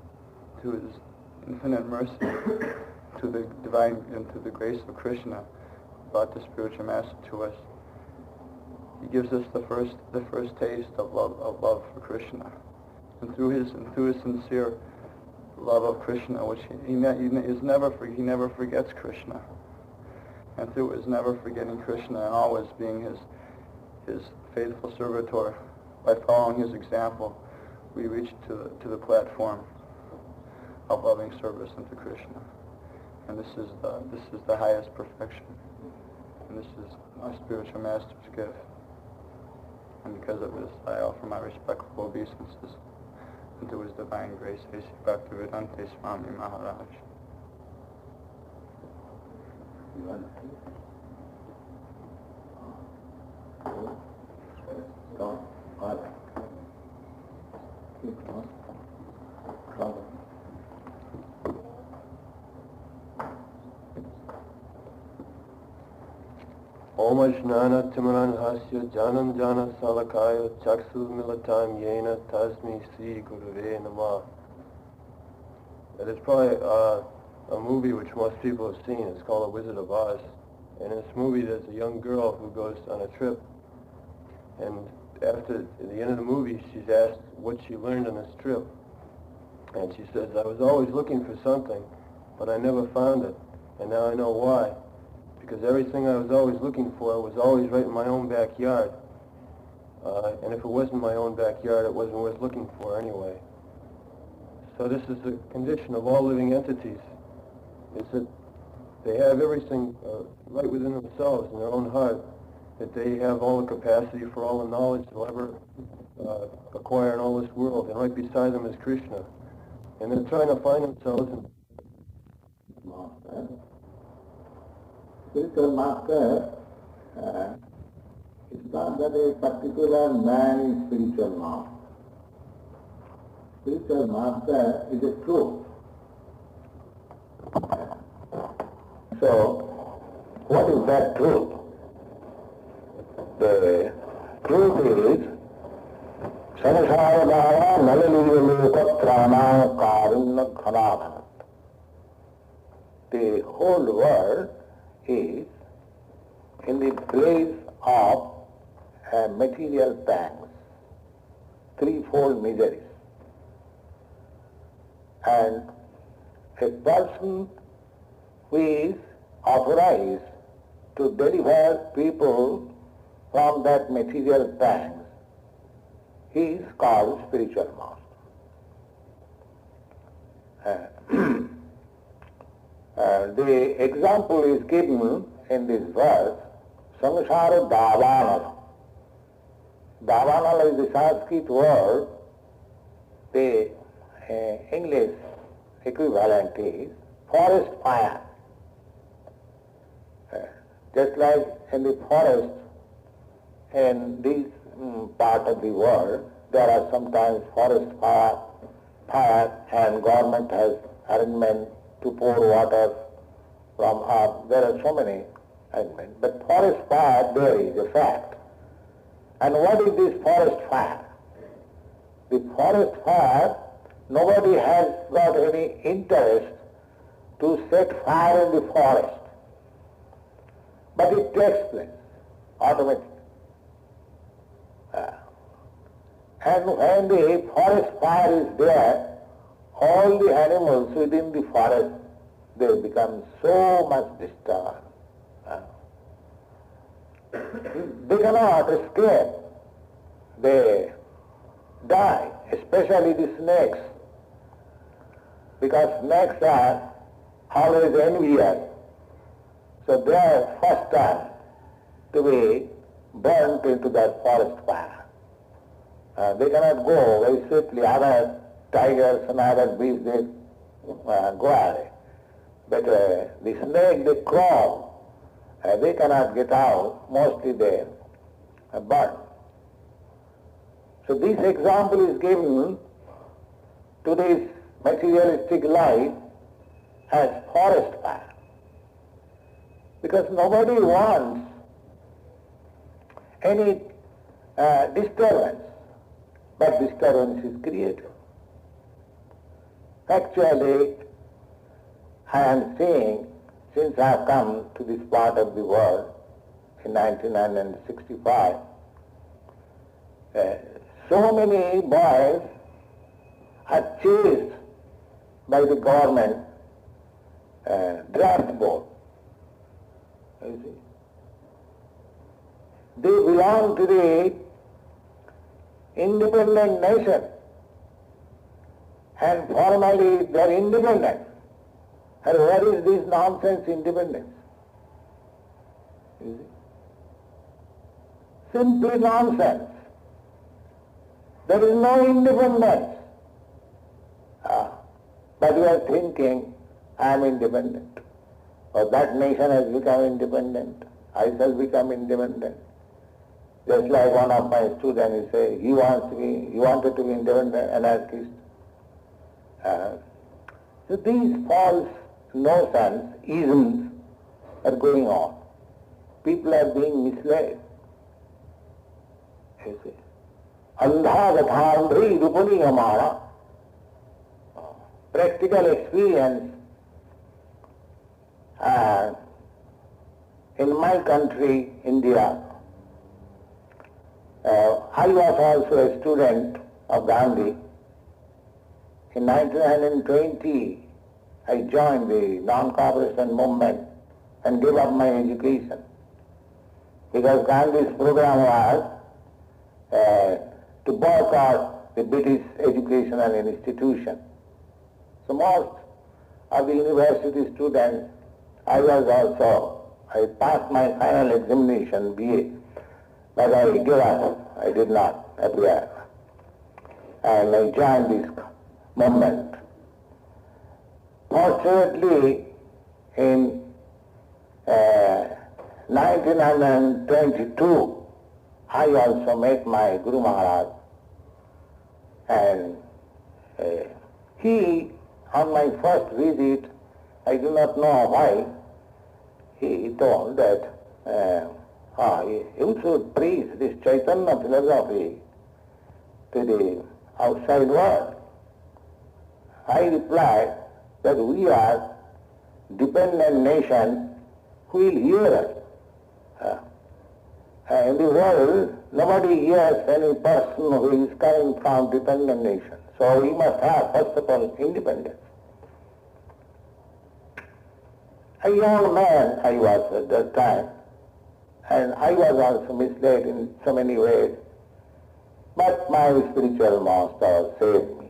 [SPEAKER 4] to his infinite mercy, to the divine and to the grace of Krishna, brought the Spiritual Master to us. He gives us the first taste of love for Krishna, and through his sincere love of Krishna, which he never forgets Krishna, and through his never forgetting Krishna and always being his faithful servitor, by following his example, we reach to the platform of loving service unto Krishna, and this is the highest perfection, and this is our Spiritual Master's gift. And because of this, I offer my respectful obeisances unto his divine grace, Śrī Bhaktivedanta Swami Maharaj.
[SPEAKER 1] You want? Go. What? Keep on. Come.
[SPEAKER 8] Om Ajnana Timaran Hasya Janam Jana Salakaya Chaksu Milatam Yena Tasmi Sri Gurave Namah. That is probably a movie which most people have seen. It's called The Wizard of Oz. And in this movie there's a young girl who goes on a trip, and at the end of the movie she's asked what she learned on this trip. And she says, I was always looking for something, but I never found it, and now I know why. Because everything I was always looking for was always right in my own backyard. And if it wasn't my own backyard, it wasn't worth looking for anyway. So this is the condition of all living entities, is that they have everything right within themselves, in their own heart, that they have all the capacity for all the knowledge they'll ever acquire in all this world, and right beside them is Krishna. And they're trying to find themselves in
[SPEAKER 1] Spiritual Master, it's not that a particular man is spiritual master. Spiritual Master is a truth. So, what is that truth? The truth is Samsara Nalaliyalukatrana Karuna Khanabhanat. The whole world is in the place of material pangs, threefold miseries. And a person who is authorized to deliver people from that material pangs, he is called spiritual master. The example is given in this verse, Samsara Davanala. Davanala is the Sanskrit word. The English equivalent is forest fire. Just like in the forest, in this part of the world, there are sometimes forest fire and government has arrangement to pour water from up. There are so many arrangements. But forest fire, there is a fact. And what is this forest fire? The forest fire, nobody has got any interest to set fire in the forest. But it takes place automatically. And when the forest fire is there, all the animals within the forest, they become so much disturbed. They cannot escape. they die, especially the snakes, because snakes are always envious. So they are first time to be burnt into that forest fire. They cannot go very swiftly. Other tigers and other beasts, they go away. But the snake, they crawl. They cannot get out. Mostly they are burnt. So this example is given to this materialistic life as forest fire. Because nobody wants any disturbance, but disturbance is created. Actually, I am seeing, since I have come to this part of the world in 1965, so many boys are chased by the government draft board. You see, they belong to the independent nation, and formally they are independent. And what is this nonsense independence? You see? Simply nonsense. There is no independence. But we are thinking, I am independent. Or that nation has become independent. I shall become independent. Just like one of my students, he wanted to be independent anarchist. So these false notions, isms are going on. People are being misled. You see. Andhagathandri rupani amara. Practical experience in my country, India. I was also a student of Gandhi. In 1920, I joined the non-cooperation movement and gave up my education, because Gandhi's program was to boycott the British educational institution. So most of the university students, I passed my final examination, BA, but I gave up. I did not appear. And I joined this movement. Fortunately, in 1922, I also met my Guru Maharaj, and he, on my first visit, I do not know why, he told that you should preach this Chaitanya philosophy to the outside world. I replied that we are dependent nation, who will hear us? In the world, nobody hears any person who is coming from dependent nation. So we must have, first of all, independence. A young man I was at that time, and I was also misled in so many ways, but my spiritual master saved me.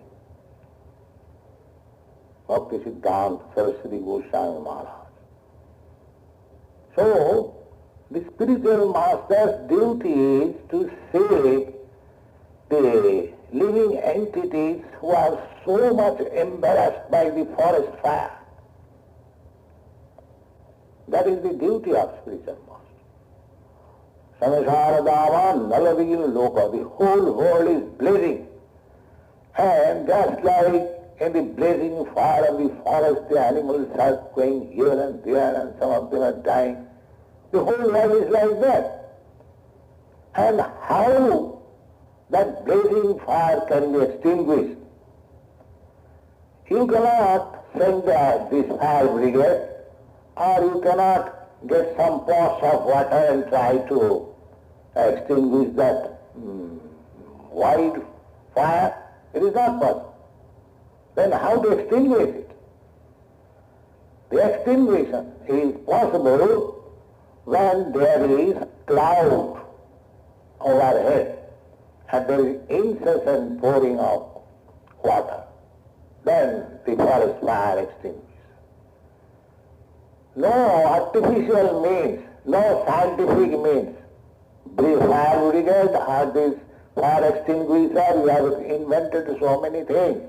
[SPEAKER 1] Bhaktisiddhanta Sarasvati Goswami Maharaj. So, the spiritual master's duty is to save the living entities who are so much embarrassed by the forest fire. That is the duty of spiritual master. Radha Damodara, the whole world is blazing. And just like in the blazing fire of the forest, the animals are going here and there, and some of them are dying. The whole world is like that. And how that blazing fire can be extinguished? You cannot send this fire brigade, or you cannot get some pots of water and try to extinguish that wide fire. It is not possible. Then how to extinguish it? The extinguishing is possible when there is cloud overhead and there is incessant pouring of water, then the forest fire extinguishes. No artificial means, no scientific means. Fire brigade or this fire extinguisher, we have invented so many things.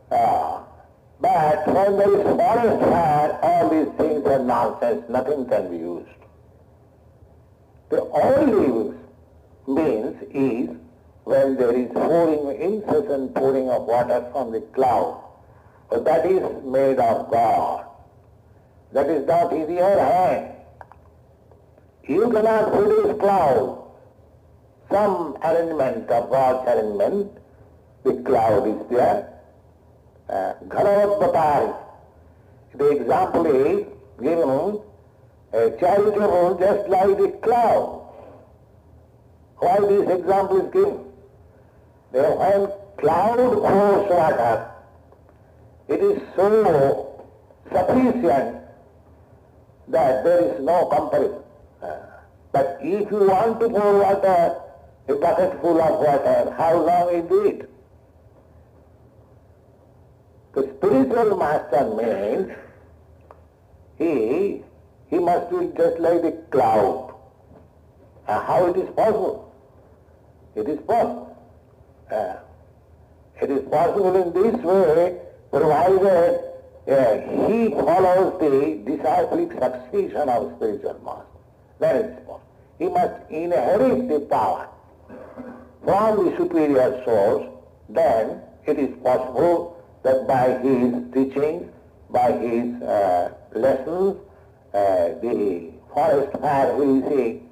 [SPEAKER 1] But when there is forest fire, all these things are nonsense, nothing can be used. The only means is when there is incessant pouring of water from the cloud. But that is made of God. That is not in your hand. You cannot produce cloud. Some arrangement of God's arrangement, the cloud is there. Ghanavatvatari. The example is given, charitable just like the cloud. Why this example is given? When cloud pours water, it is so sufficient that there is no comparison. But if you want to pour water, a bucket full of water, how long you do it? The spiritual master means he must be just like the cloud. How it is possible? It is possible. It is possible in this way, provided he follows the disciplic succession of spiritual master. Then it is possible. He must inherit the power from the superior source. Then it is possible that by his teachings, by his lessons, the forest fire we see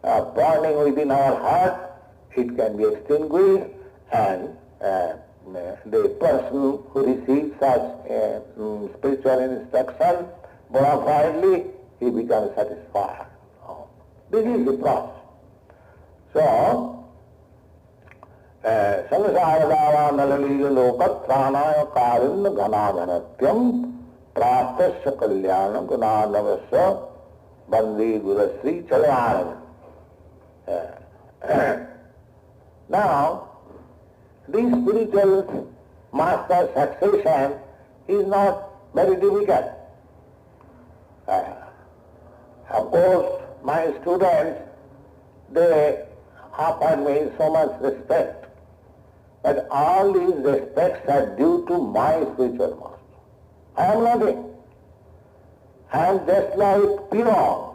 [SPEAKER 1] burning within our heart, it can be extinguished, and the person who receives such spiritual instruction bona fidely, he becomes satisfied. This is the process. So, samsara nalaliga lokat pranaya karinna ghanadhanatyam prastasya kalyanam gunadavasya bandi gurasri chalayanam. Now, this spiritual master succession is not very difficult. Of course, my students, they offer me so much respect, but all these respects are due to my spiritual master. I am nothing. I am just like peon.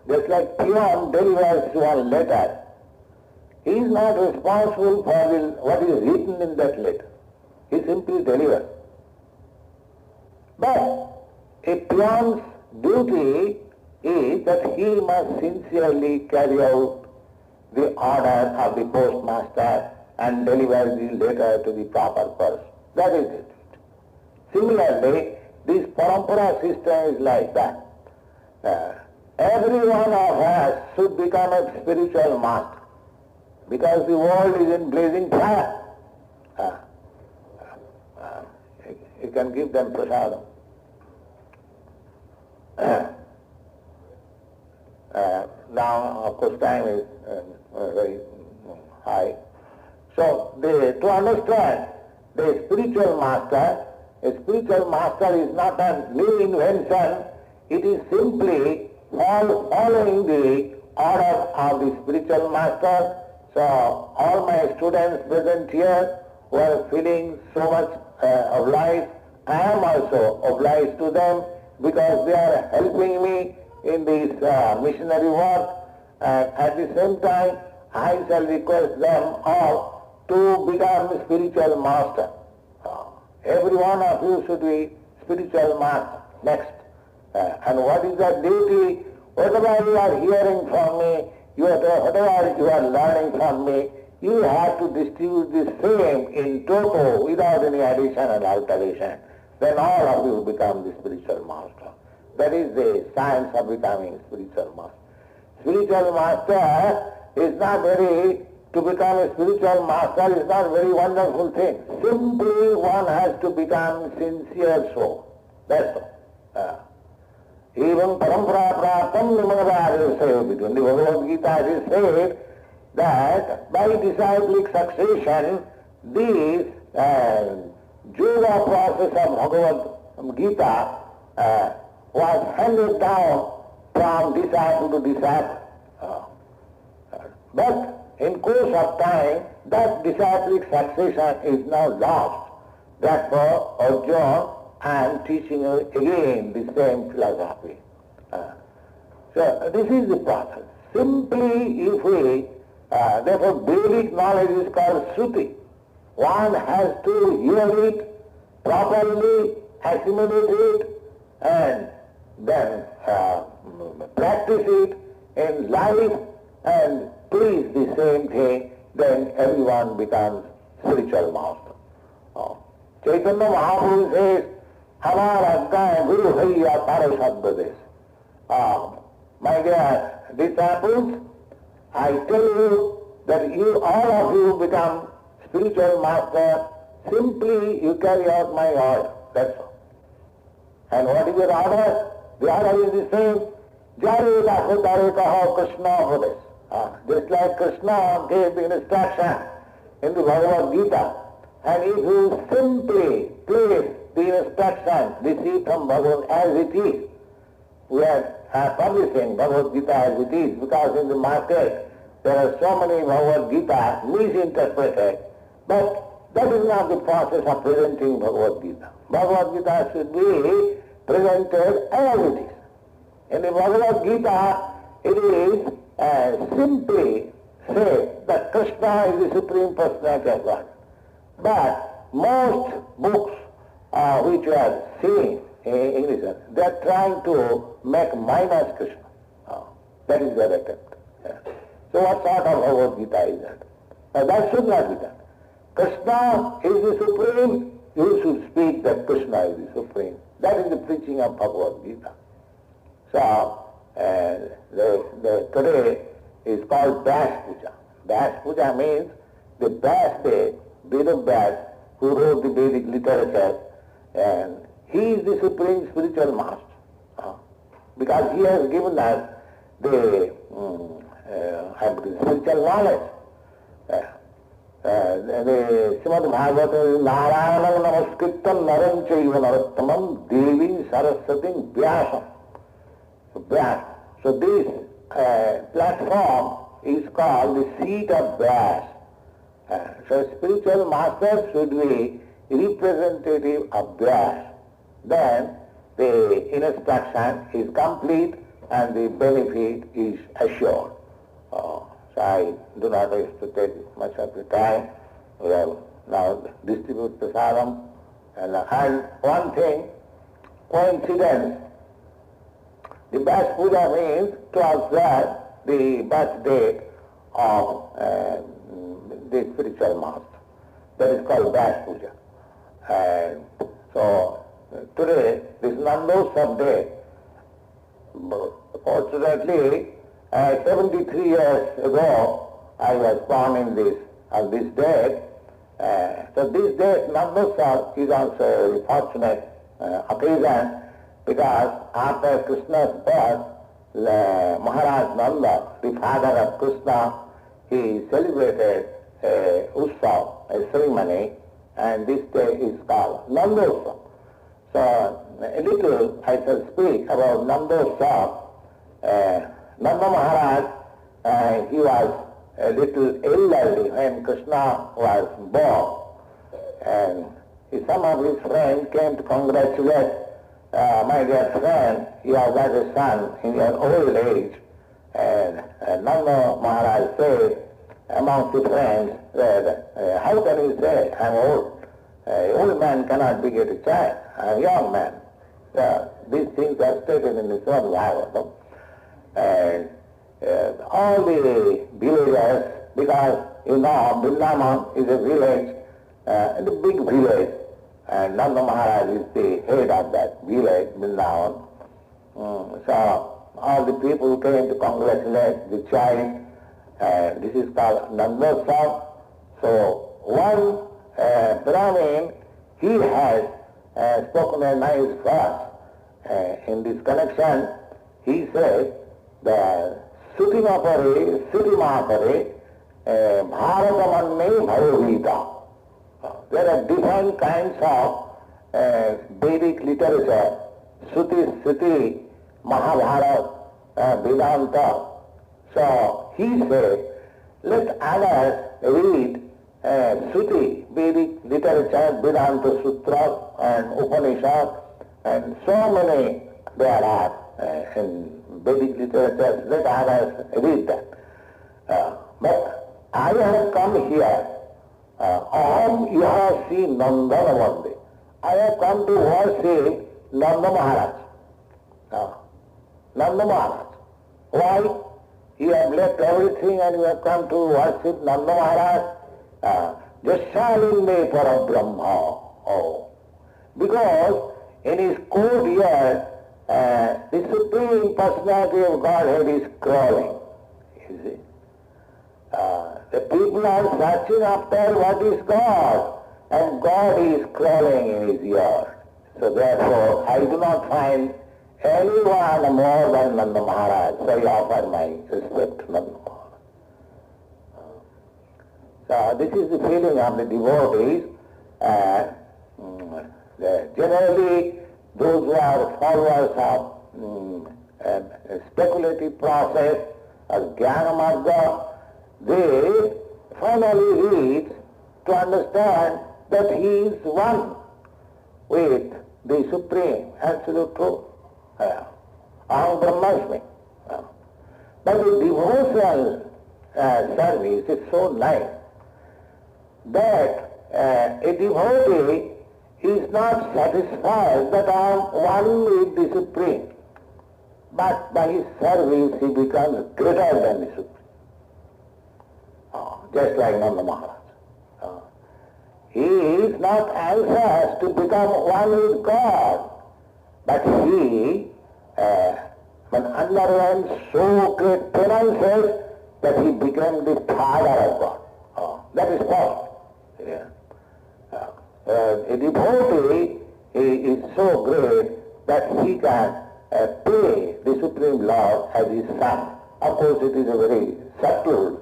[SPEAKER 1] Just like peon delivers one letter. He is not responsible for what is written in that letter. He simply delivers. But a peon's duty is that he must sincerely carry out the order of the postmaster and deliver the letter to the proper person. That is it. Similarly, this parampara system is like that. Every one of us should become a spiritual master, because the world is in blazing fire. You can give them prasadam. Now, of course, time is very high. So, to understand the spiritual master, a spiritual master is not a new invention, it is simply following the order of the spiritual master. So, all my students present here who are feeling so much obliged, I am also obliged to them because they are helping me in this missionary work, and at the same time I shall request them all to become spiritual master. Every one of you should be spiritual master next. And what is the duty? Whatever you are hearing from me, whatever you are learning from me, you have to distribute the same in toto without any addition and alteration. Then all of you become the spiritual master. That is the science of becoming spiritual master. Spiritual master is not to become a spiritual master is not very wonderful thing. Simply one has to become sincere soul. That's all. Even parampara praptam nimangadāya sayaviti. In the Bhagavad Gita it is said that by disciplic succession, this yoga process of Bhagavad Gita was handed down from disciple to disciple. But in course of time, that disciplic succession is now lost. Therefore, Arjuna, I am teaching you again the same philosophy. So this is the process. Simply if we, therefore Vedic knowledge is called Shruti. One has to hear it properly, assimilate it, and then practice it in life and preach the same thing, then everyone becomes spiritual master. Chaitanya Mahaprabhu says, Hamara Gaya Guru Haiya Parashabdades. My dear disciples, I tell you that you, all of you become spiritual master, simply you carry out my order, that's all. And what is your order? The order is the same. Jare Daso Dare Kaho Krishna Hades. Just like Krishna gave the instruction in the Bhagavad Gita, and if you simply place the instruction, receive from Bhagavad as it is, we are publishing Bhagavad Gita as it is, because in the market there are so many Bhagavad Gita misinterpreted, but that is not the process of presenting Bhagavad Gita. Bhagavad Gita should be presented as it is. In the Bhagavad Gita, it is simply said that Krishna is the Supreme Personality of God. But most books which you are seeing in English, they are trying to make minus Krishna. That is their attempt. So what sort of Bhagavad Gita is that? That should not be done. Krishna is the Supreme, you should speak that Krishna is the Supreme. That is the preaching of Bhagavad Gita. So, today is called Vyāsa Pūjā. Vyāsa Pūjā means the Vyāsa, Vyāsa, who wrote the Vedic literature, and he is the Supreme Spiritual Master. Because he has given us the spiritual knowledge. The Srimad Bhagavatam, Narayanam Namaskrittam Naram Chaiva Narottamam Devi Sarasvati Vyāsa. So this platform is called the seat of Vyāsa. So spiritual master should be representative of Vyāsa. Then the instruction is complete and the benefit is assured. So I do not wish to take much of the time. We have now distribute prasadam. And one thing, coincidence, the Vyāsa Pūjā means to observe the birth date of the spiritual master. That is called Vyāsa Pūjā. And so today, this Nandosam day, fortunately, 73 years ago, I was born in this date. So this date, Nandosam, is also a fortunate occasion, because after Krishna's birth, Maharaj Nanda, the father of Krishna, he celebrated a Utsav, a ceremony, and this day is called Nandosam. So a little I shall speak about Nandosam. Nanda Maharaj, he was a little elderly when Krishna was born, and some of his friends came to congratulate, my dear friend, you have got a son in your old age. And Nanda Maharaj said among the friends that, how can you say I'm old? An old man cannot beget a child. I'm a young man. These things are stated in the Srimad Bhagavatam. And all the villagers, because you know Vrndavana is a village, a big village, and Nanda Maharaj is the head of that village, Vrndavana. So all the people came to congratulate the child, and this is called Nandosam. So one Brahmin, he has spoken a nice verse. In this connection, he says, the Sutimapare, Bharatamanne Bhavavita. There are different kinds of Vedic literature, Shruti, Smriti, Mahabharata, Vedanta. So he said, let others read Shruti, Vedic literature, Vedanta Sutra and Upanishad, and so many there are in Vedic literature, let others read that. But I have come here, Aham Yaha Sri Nandana Vande. I have come to worship Nanda Maharaj. Nanda Maharaj. Why? You have left everything and you have come to worship Nanda Maharaj. Jashalinde para Brahma. Oh. Because in his court here, the Supreme Personality of Godhead is crawling. You see? The people are searching after what is God, and God is crawling in his yard. So therefore, I do not find anyone more than Nanda Maharaj, so I offer my respect to Nanda Maharaj. So this is the feeling of the devotees. Generally, those who are followers of speculative process or Jnana Marga, they finally reach to understand that he is one with the Supreme Absolute Truth. Aham Brahmasmi. But the devotional service is so nice that a devotee is not satisfied that I am one with the Supreme, but by his service he becomes greater than the Supreme. Just like Nanda Maharaj. He is not anxious to become one with God, but he underwent so great penances that he became the Father of God. That is possible. Yeah. A devotee is so great that he can pay the Supreme Lord as his son. Of course, it is a very subtle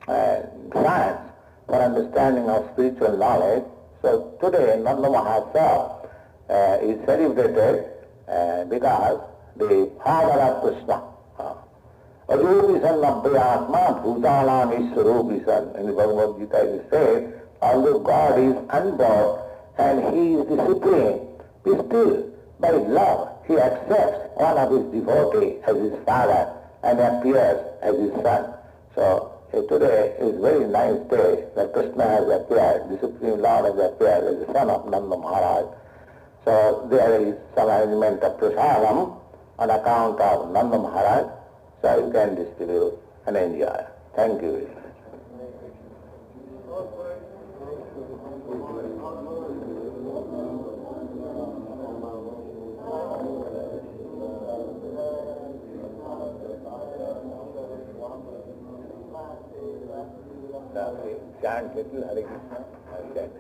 [SPEAKER 1] science for understanding of spiritual knowledge. So today Nanda Mahasaya is celebrated because the father of Krishna, Arupisan Nabhyatma Bhutanam Iswarupisan, in the Bhagavad Gita it is said, although God is unborn and he is the Supreme, still by love he accepts one of his devotees as his father and appears as his son. So today is a very nice day that Krishna has appeared, the Supreme Lord has appeared as the son of Nanda Maharaj. So there is some arrangement of prasadam on account of Nanda Maharaj, so you can distribute and enjoy. Thank you very much. Chant little Hare Krishna, I'll chant.